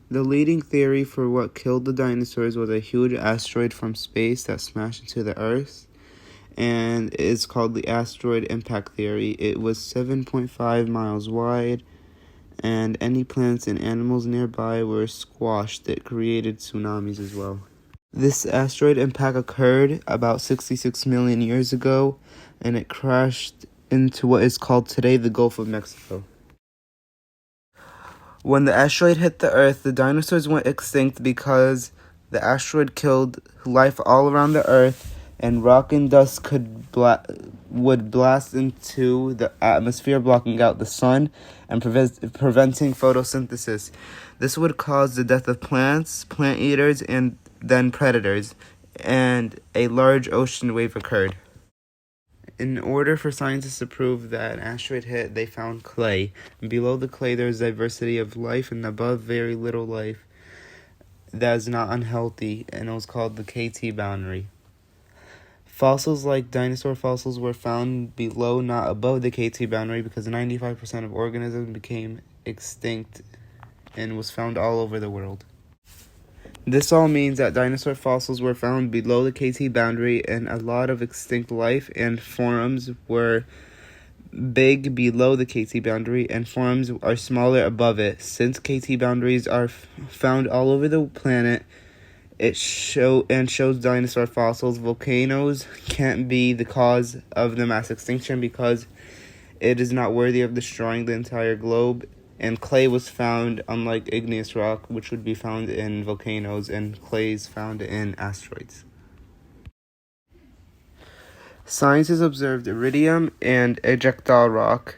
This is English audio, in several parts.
The leading theory for what killed the dinosaurs was a huge asteroid from space that smashed into the Earth, and it is called the asteroid impact theory. It was 7.5 miles wide, and any plants and animals nearby were squashed. It created tsunamis as well. This asteroid impact occurred about 66 million years ago, and it crashed into what is called today the Gulf of Mexico. When the asteroid hit the Earth, the dinosaurs went extinct because the asteroid killed life all around the Earth, and rock and dust would blast into the atmosphere, blocking out the sun and preventing photosynthesis. This would cause the death of plants, plant eaters, and then predators, and a large ocean wave occurred. In order for scientists to prove that an asteroid hit, they found clay. Below the clay, there is diversity of life, and above, very little life that is not unhealthy, and it was called the KT boundary. Fossils like dinosaur fossils were found below, not above the KT boundary, because 95% of organisms became extinct and was found all over the world. This all means that dinosaur fossils were found below the KT boundary, and a lot of extinct life and forms were big below the KT boundary, and forms are smaller above it. Since KT boundaries are found all over the planet, it shows dinosaur fossils. Volcanoes can't be the cause of the mass extinction because it is not worthy of destroying the entire globe. And clay was found, unlike igneous rock, which would be found in volcanoes, and clay is found in asteroids. Scientists observed iridium and ejectile rock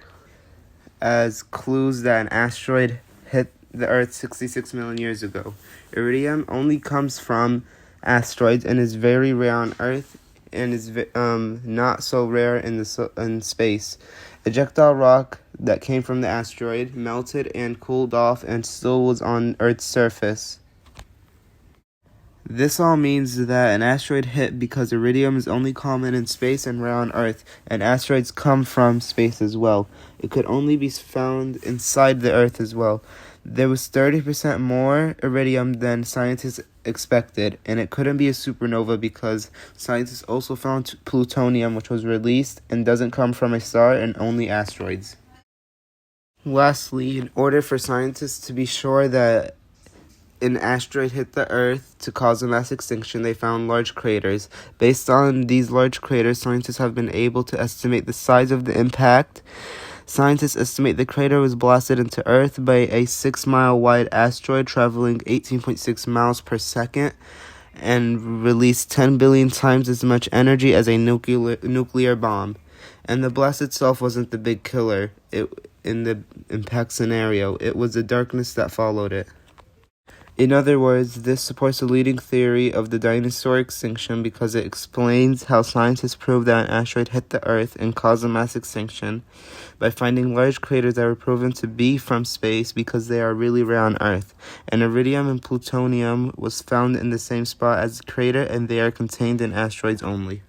as clues that an asteroid hit the Earth 66 million years ago. Iridium only comes from asteroids and is very rare on Earth, and is not so rare in space. Ejectile rock that came from the asteroid melted and cooled off and still was on Earth's surface. This all means that an asteroid hit because iridium is only common in space and rare on Earth, and asteroids come from space as well. It could only be found inside the Earth as well. There was 30% more iridium than scientists expected, and it couldn't be a supernova because scientists also found plutonium, which was released and doesn't come from a star and only asteroids. Lastly, in order for scientists to be sure that an asteroid hit the Earth to cause a mass extinction, they found large craters. Based on these large craters, scientists have been able to estimate the size of the impact. Scientists estimate the crater was blasted into Earth by a 6-mile wide asteroid traveling 18.6 miles per second and released 10 billion times as much energy as a nuclear bomb. And the blast itself wasn't the big killer in the impact scenario. It was the darkness that followed it. In other words, this supports the leading theory of the dinosaur extinction because it explains how scientists proved that an asteroid hit the Earth and caused a mass extinction by finding large craters that were proven to be from space because they are really rare on Earth. And iridium and plutonium was found in the same spot as the crater, and they are contained in asteroids only.